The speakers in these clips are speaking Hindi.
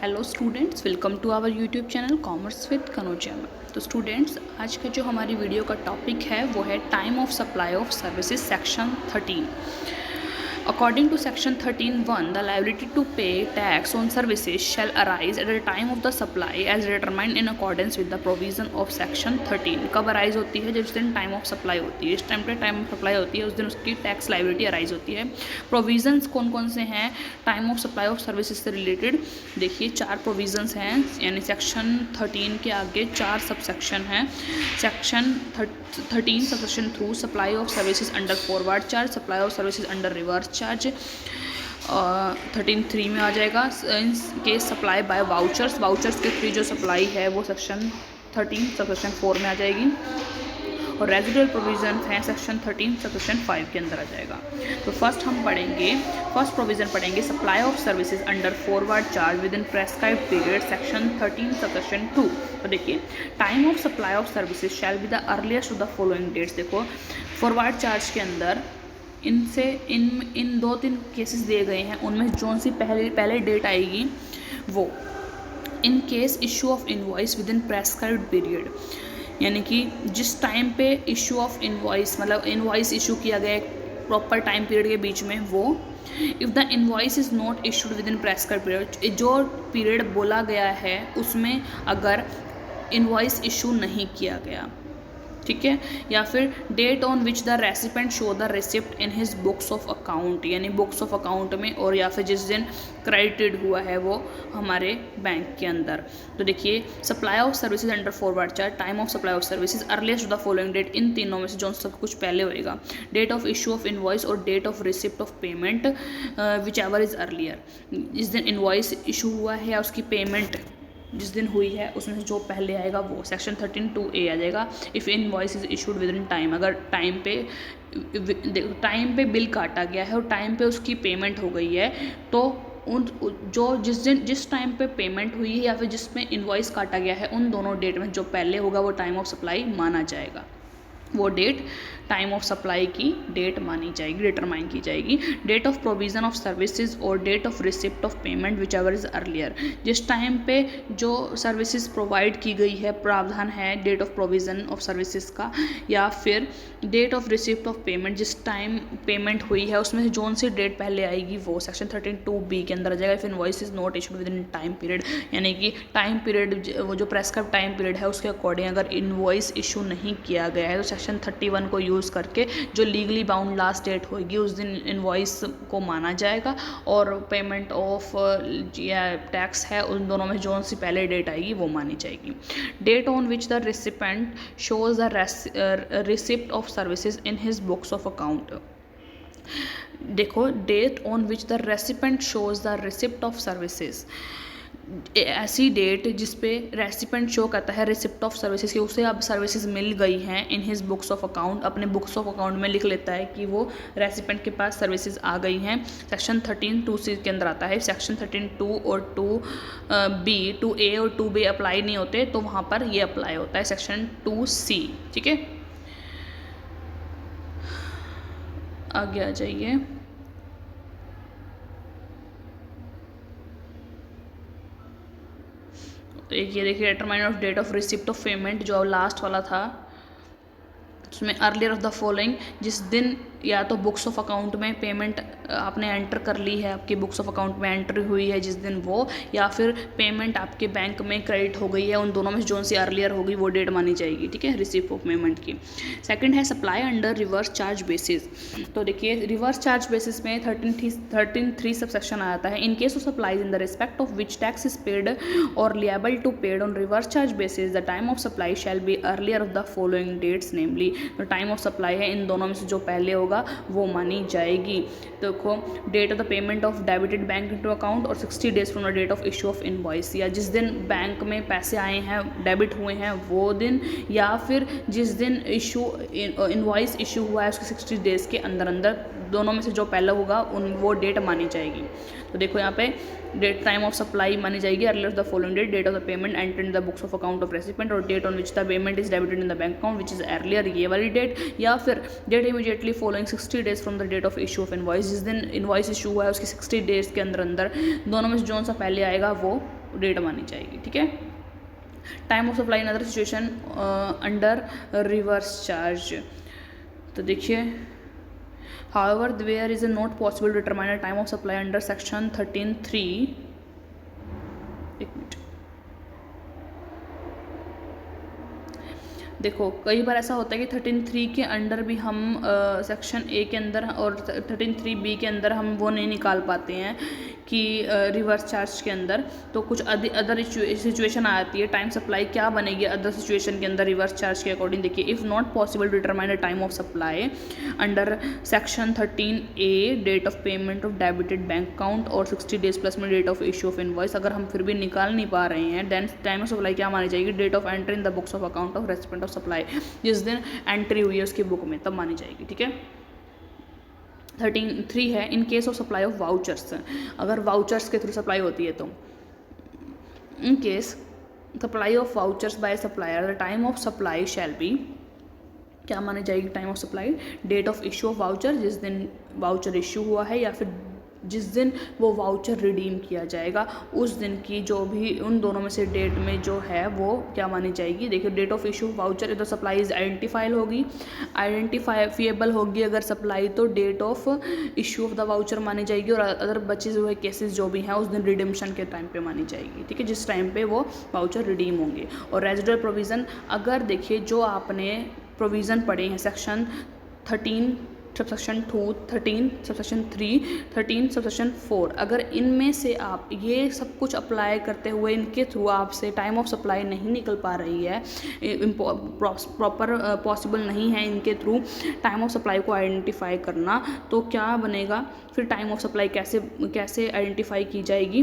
Hello students, welcome to our YouTube channel commerce with Kanojia में। तो स्टूडेंट्स, आज का जो हमारी वीडियो का टॉपिक है वो है time of supply of services section 13। According to section 13(1), the liability to pay tax on services shall arise at the time of the supply as determined in accordance with the provision of section 13। कब अराइज होती है? जिस दिन टाइम ऑफ सप्लाई होती है, इस टाइम पे टाइम ऑफ सप्लाई होती है उस दिन उसकी टैक्स लाइबिलिटी अराइज होती है। प्रोविजंस कौन कौन से हैं time of supply of services से रिलेटेड? देखिए, 4 प्रोविजंस हैं, यानी सेक्शन 13 के आगे 4 सब सेक्शन हैं। Section 13 subsection through supply of services under forward charge, supply of services under reverse charge 13(3) में आ जाएगा। इन case supply bye vouchers, vouchers के थ्रू जो सप्लाई है वो सेक्शन 13 सबसेक्शन 4 में आ जाएगी। और रेजिडुअल प्रोविजन हैं सेक्शन 13 सबसेक्शन 5 के अंदर आ जाएगा। तो फर्स्ट प्रोविजन पढ़ेंगे supply of services under forward charge within prescribed period, section 13 subsection 2। तो देखिए, time of supply of services shall be the earliest of the following dates. देखो, फॉरवर्ड चार्ज के अंदर इन 2-3 केसेस दिए गए हैं, उनमें जो सी पहले डेट आएगी वो in case issue of invoice with in prescribed period, यानी कि जिस टाइम पे इशू ऑफ इनवॉइस मतलब इनवॉइस इशू किया गया एक प्रॉपर टाइम पीरियड के बीच में, वो if the invoice is not issued with in prescribed period, जो पीरियड बोला गया है उसमें अगर इनवॉइस इशू नहीं किया गया, ठीक है। या फिर date on which the recipient show the receipt in his books of account, यानी बुक्स ऑफ अकाउंट में, और या फिर जिस दिन क्रेडिटेड हुआ है वो हमारे बैंक के अंदर। तो देखिए, supply of services under forward charge, time of supply of services earliest the following date, इन तीनों में से जो सब कुछ पहले होएगा, date of issue of invoice और date of receipt of payment whichever is earlier. जिस दिन इनवॉइस इशू हुआ है या उसकी पेमेंट जिस दिन हुई है उसमें से जो पहले आएगा वो सेक्शन 13(2)(a) आ जाएगा। If invoice is issued with in time, अगर टाइम पे बिल काटा गया है और टाइम पे उसकी पेमेंट हो गई है, तो जिस टाइम पे पेमेंट हुई है या फिर जिसमें इनवॉइस काटा गया है, उन दोनों डेट में जो पहले होगा वो टाइम ऑफ सप्लाई माना जाएगा। वो डेट टाइम ऑफ सप्लाई की डेट मानी जाएगी, डिटरमाइन की जाएगी। Date of provision of services और date of receipt of payment whichever is earlier, जिस टाइम पे जो सर्विसेज प्रोवाइड की गई है प्रावधान है date of provision of services का, या फिर date of receipt of payment, जिस टाइम पेमेंट हुई है उसमें से जोन सी डेट पहले आएगी वो सेक्शन 13(2)(b) के अंदर आ जाएगा। If invoice is not issued with in time period, यानी कि टाइम पीरियड वो जो प्रेस्क्राइब टाइम पीरियड है उसके अकॉर्डिंग अगर इनवॉइस इशू नहीं किया गया है तो सेक्शन 31 को यूज़ करके जो लीगली बाउंड लास्ट डेट होगी उस दिन इनवॉइस को माना जाएगा, और पेमेंट ऑफ या टैक्स है उन दोनों में जो सी पहले डेट आएगी वो मानी जाएगी। Date on which the recipient shows the receipt of services in his books of account. देखो, date on which the recipient shows the receipt of services, ऐसी डेट जिस पे रेसिपेंट शो करता है रिसिप्ट ऑफ सर्विसेज की उसे अब सर्विसेज मिल गई हैं इन हिज बुक्स ऑफ अकाउंट, अपने बुक्स ऑफ अकाउंट में लिख लेता है कि वो रेसिपेंट के पास सर्विसेज आ गई हैं। सेक्शन 13(2)(c) के अंदर आता है। सेक्शन 13(2) और 2(b), 2(a) और 2(b) अप्लाई नहीं होते, तो वहाँ पर ये अप्लाई होता है सेक्शन 2(c), ठीक है। आगे आ जाइए। तो एक ये देखिए, determine of date of receipt of payment, जो लास्ट वाला था उसमें अर्लियर ऑफ द फॉलोइंग, जिस दिन या तो बुक्स ऑफ अकाउंट में पेमेंट आपने एंटर कर ली है, आपकी बुक्स ऑफ अकाउंट में एंट्री हुई है जिस दिन वो, या फिर पेमेंट आपके बैंक में क्रेडिट हो गई है, उन दोनों में जो सी अर्लियर होगी वो डेट मानी जाएगी, ठीक है, रिसिप्ट ऑफ पेमेंट की। सेकंड है supply under reverse charge basis. तो देखिए, रिवर्स चार्ज बेसिस में 13(3) सब सेक्शन आता है। In case of supplies in the respect of which tax is paid और liable to paid on reverse charge basis, the time of supply shall be earlier of the following dates, namely the time of supply है इन दोनों में से जो पहले होगा वो मानी जाएगी। देखो, date of the payment of debited bank into account और 60 days from the date of issue of invoice, या जिस दिन बैंक में पैसे आए हैं डेबिट हुए हैं वो दिन, या फिर जिस दिन इनवॉइस इशू हुआ है उसके 60 डेज के अंदर दोनों में से जो पहला होगा वो डेट मानी जाएगी। तो देखो, यहाँ पे डेट टाइम ऑफ सप्लाई मानी जाएगी earlier the following date of the payment enter in the books of account of recipient, और date on which the payment is debited in the bank account which is earlier, ये वाली डेट, या फिर date immediately following 60 days from the date of issue of invoice, जिस दिन इनवॉइस इशू हुआ है उसके 60 डेज के अंदर दोनों में से जो सा पहले आएगा वो डेट मानी जाएगी, ठीक है। Time of supply in other situation under reverse charge, तो देखिए however there is not possible to determine a time of supply under section 13(3). एक मिनट, देखो कई बार ऐसा होता है कि 13(3) के अंडर भी हम सेक्शन ए के अंदर और 13(3)(b) के अंदर हम वो नहीं निकाल पाते हैं कि रिवर्स चार्ज के अंदर, तो कुछ अदर सिचुएशन आती है। टाइम सप्लाई क्या बनेगी अदर सिचुएशन के अंदर रिवर्स चार्ज के अकॉर्डिंग, देखिए if not possible to determine the time of supply under section 13A date of payment of debited bank account और 60 डेज प्लस में date of issue of invoice, अगर हम फिर भी निकाल नहीं पा रहे हैं देन टाइम ऑफ सप्लाई क्या मानी जाएगी, date of entry in the books of account of recipient of supply, जिस दिन एंट्री हुई है उसकी बुक में तब मानी जाएगी, ठीक है। 13(3) है in case of supply of vouchers, अगर वाउचर्स के थ्रू सप्लाई होती है तो in case supply of vouchers by supplier the time of supply shall be, क्या मानी जाएगी time of supply, date of issue of voucher, जिस दिन वाउचर इशू हुआ है या फिर जिस दिन वो वाउचर रिडीम किया जाएगा उस दिन की जो भी उन दोनों में से डेट में जो है वो क्या मानी जाएगी। देखिए डेट ऑफ इशू वाउचर तो सप्लाई इज आइडेंटिफाइल होगी, आइडेंटिफाइबल होगी अगर सप्लाई, तो date of issue of the voucher मानी जाएगी, और अदर बचे हुए केसेस जो भी हैं उस दिन रिडीम्शन के टाइम पे मानी जाएगी, ठीक है, जिस टाइम पे वो वाउचर रिडीम होंगे। और रेजिडुअल प्रोविज़न, अगर देखिए जो आपने प्रोविज़न पढ़े हैं सेक्शन 13 सबसेक्शन 2, 13 सबसेक्शन 3, 13 सबसेक्शन 4, अगर इनमें से आप ये सब कुछ अप्लाई करते हुए इनके थ्रू आपसे टाइम ऑफ सप्लाई नहीं निकल पा रही है, प्रॉपर पॉसिबल नहीं है इनके थ्रू टाइम ऑफ सप्लाई को आइडेंटिफाई करना, तो क्या बनेगा फिर टाइम ऑफ सप्लाई कैसे आइडेंटिफाई की जाएगी,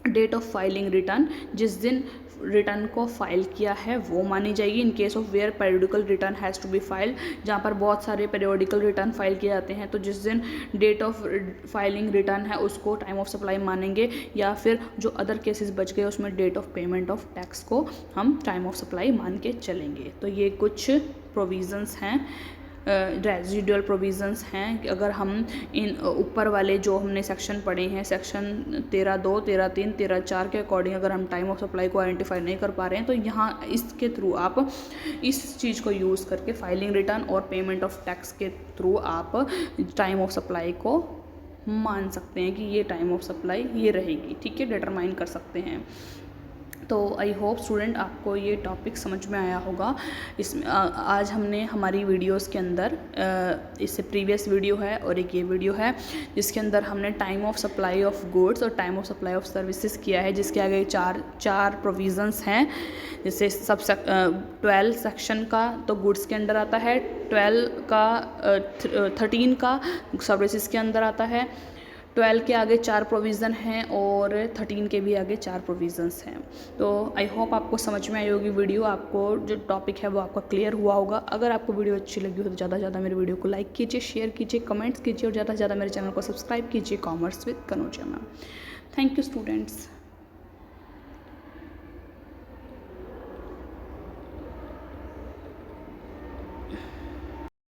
डेट ऑफ फाइलिंग रिटर्न, जिस दिन रिटर्न को फाइल किया है वो मानी जाएगी। In case of where periodical return has to be filed, जहाँ पर बहुत सारे पेरियोडिकल रिटर्न फाइल किए जाते हैं तो जिस दिन डेट ऑफ फाइलिंग रिटर्न है उसको टाइम ऑफ सप्लाई मानेंगे, या फिर जो अदर केसेस बच गए उसमें date of payment of tax को हम टाइम ऑफ सप्लाई मान के चलेंगे। तो ये कुछ प्रोविज़न्स हैं, रेजिडुअल प्रोविज़न्स हैं। अगर हम इन ऊपर वाले जो हमने सेक्शन पढ़े हैं सेक्शन 13(2), 13(3), 13(4) के अकॉर्डिंग अगर हम टाइम ऑफ सप्लाई को आइडेंटिफाई नहीं कर पा रहे हैं तो यहाँ इसके थ्रू आप इस चीज़ को यूज़ करके फाइलिंग रिटर्न और पेमेंट ऑफ टैक्स के थ्रू आप टाइम ऑफ सप्लाई को मान सकते हैं कि ये टाइम ऑफ सप्लाई ये रहेगी, ठीक है, डिटरमाइन कर सकते हैं। तो आई होप स्टूडेंट आपको ये टॉपिक समझ में आया होगा। इसमें आज हमने हमारी वीडियोस के अंदर इससे प्रीवियस वीडियो है और एक ये वीडियो है जिसके अंदर हमने time of supply of goods और time of supply of services किया है, जिसके आगे चार प्रोविज़न्स हैं। जैसे 12 सेक्शन का तो गुड्स के अंदर आता है, 13 का सर्विसेज के अंदर आता है, 12 के आगे 4 प्रोविज़न हैं और 13 के भी आगे 4 प्रोविज़न्स हैं। तो आई होप आपको समझ में आई होगी वीडियो, आपको जो टॉपिक है वो आपका क्लियर हुआ होगा। अगर आपको वीडियो अच्छी लगी हो तो ज़्यादा से ज़्यादा मेरे वीडियो को लाइक कीजिए, शेयर कीजिए, कमेंट्स कीजिए और ज़्यादा से ज़्यादा मेरे चैनल को सब्सक्राइब कीजिए, commerce with Kanojia ma'am. Thank you students.